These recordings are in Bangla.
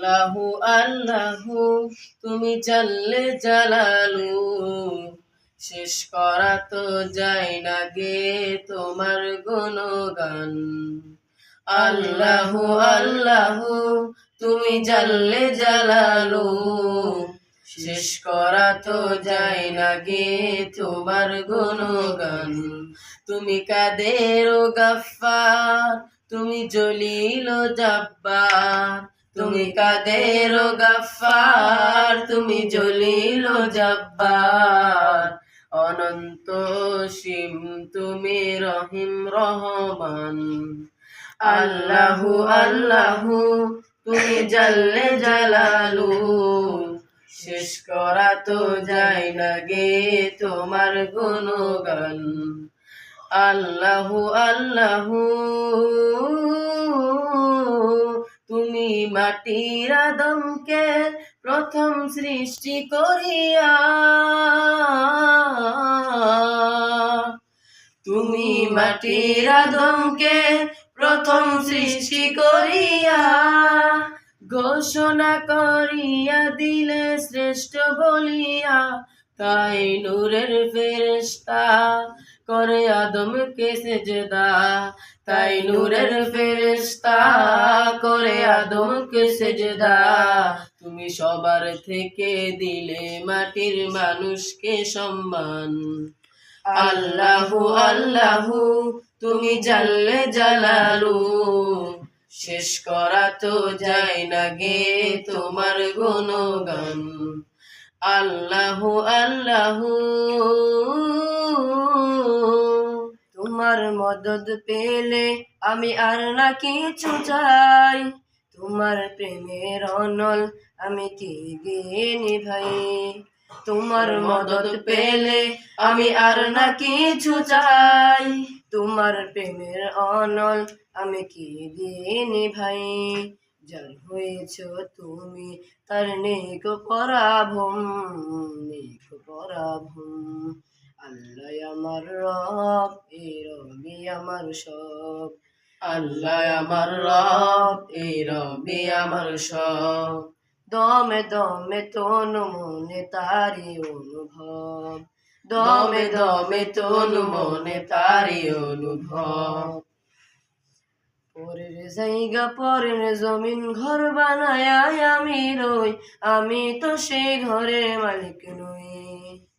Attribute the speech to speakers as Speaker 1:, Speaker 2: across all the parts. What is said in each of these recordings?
Speaker 1: আল্লাহু আল্লাহু তুমি জাল্লে জালালু, শেষ করা তো যায় না গে তোমার গুণগান। আল্লাহু আল্লাহু তুমি জাল্লে জালালু, শেষ করা তো যায় না গে তোমার গুণগান। তুমি কাদের ও গাফফার, তুমি জলিল ও জাব্বার। তুমি কাদের ও গাফফার, তুমি জলিল ও জাব্বার। অনন্ত সীম তুমি রহিম রহমান। আল্লাহু আল্লাহু তুমি জাল্লে জালালু, শেষ করা তো যায় না গে তোমার গুণগান। আল্লাহু আল্লাহু তুমি মাটির আদমকে প্রথম সৃষ্টি করিয়া, তুমি মাটির আদমকে প্রথম সৃষ্টি করিয়া, ঘোষণা করিয়া দিলে শ্রেষ্ঠ বলিয়া। তাই নূরের ফেরেশতা করে আদমকে সেজদা, তাই নূরের ফেরেশতা করে আদমকে সেজদা। তুমি সবার থেকে দিলে মাটির মানুষকে সম্মান। আল্লাহু আল্লাহু তুমি জাল্লে জালালু, শেষ করা তো যায় না গে তোমার গুণগান। আল্লাহু আল্লাহু তোমার মদদ পেলে আমি আর না কিছু চাই, তোমার প্রেমের অনল আমি কি গিয়ে নিভাই। তোমার মদদ পেলে আমি আর না কিছু চাই, তোমার প্রেমের অনল আমি কি দিয়ে নিভাই। যার হয়েছ তুমি তার নেই কো পরাভম, নেই কো পরাভম। আল্লাহ আমার রব, এই রবি আমার সব। আল্লাহ আমার রব, এই রবি আমার সব। দমে দমে তনু মনে তারি অনুভব, দমে দমে তনু মনে তারি অনুভব। পরের জায়গা পরের জমিন ঘর বানায় আমি রই, আমি তো সেই ঘরের মালিক নই।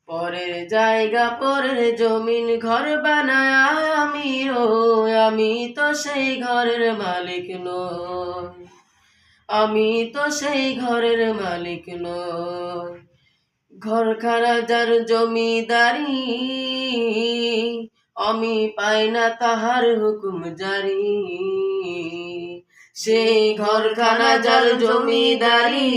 Speaker 1: পরের জায়গা পরের জমিন ঘর বানায় আমি রই, আমি তো সেই ঘরের মালিক নই। আমি তো সেই ঘরের মালিক নই। ঘরখানা যার জমিদারি, আমি পাই না তাহার হুকুম জারি। সেই ঘরখানা যার জমিদারি,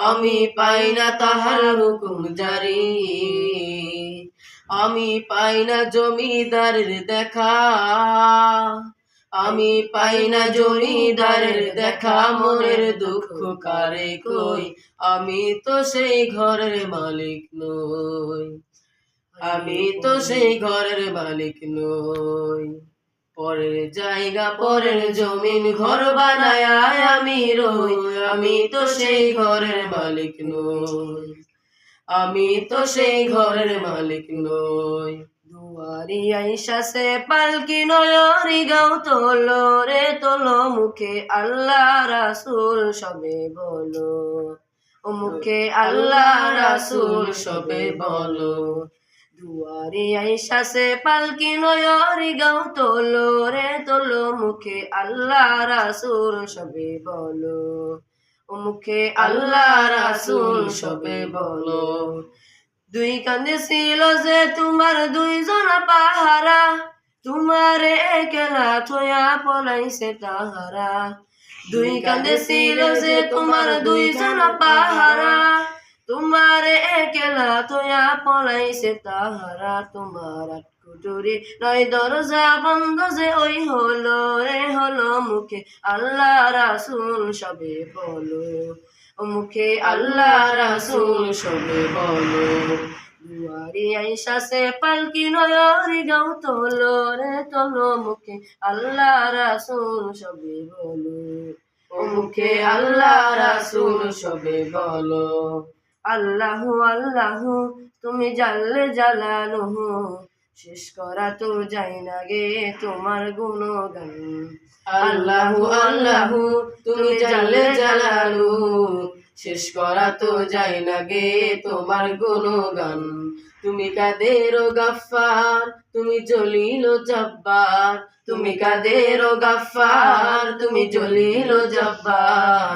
Speaker 1: আমি পাই না তাহার হুকুম জারি। আমি পাই না জমিদারের দেখা, আমি পাই না জমিদারের দেখা। মনের দুঃখ কারে কই, আমি তো সেই ঘরের মালিক নই। আমি তো সেই ঘরের মালিক নই। পরের জায়গা পরের জমিন ঘর বানায় আমি রই, আমি তো সেই ঘরের মালিক নই। আমি তো সেই ঘরের মালিক নই। দুয়ারি আইসা সে পালকি নয়রি গাও তোলো রে তোলো, মুখে আল্লাহ রাসূল সবে বলো, ও মুখে আল্লাহ রাসূল সবে বলো। দুয়ারি আইসা সে পালকি নয়রি গাও তোলো রে তোলো, মুখে আল্লাহ রাসূল সবে বলো, ও মুখে আল্লাহ রাসূল সবে বলো। দুই কাঁধে ছিল যে তোমার দুইজন পাহারা, তোমারে একলা থয়া পলাইছে তাহারা। দুই কাঁধে ছিল যে তোমার দুইজন পাহারা, তোমারে একলা থয়া পলাইছে তাহারা। তোমার আটকুটুরি নয় দরজা বন্ধ যে ওই হলো রে হলো, মুখে আল্লাহ রাসূল সবে বলো, ও মুখে আল্লাহ রাসূল সবে বলো। দুয়ারি আইসা সে পালকি নয়রি গাও তোলো রে তোলো, মুখে আল্লাহ রাসূল সবে বলো, ও ও মুখে আল্লাহ রাসূল সবে বলো।
Speaker 2: আল্লাহু আল্লাহু তুমি জাল্লে জালালুহু, শেষ করা তো যায় না গে তোমার গুণগান।
Speaker 1: আল্লাহু আল্লাহু তুমি জাল্লে জালালুহু, শেষ করা তো যায় না গে তোমার গুণগান। তুমি কাদের গাফফার, তুমি জলিল জব্বার, তুমি কাদের গাফফার, তুমি জলিল জব্বার,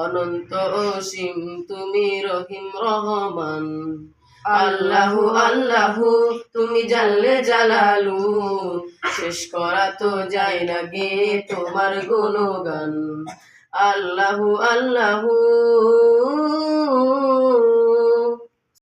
Speaker 1: অনন্ত অসীম তুমি রহিম রহমান। আল্লাহু আল্লাহু তুমি জাল্লে জালালু, শেষ করা তো যায় না গে তোমার গুণগান। আল্লাহু আল্লাহু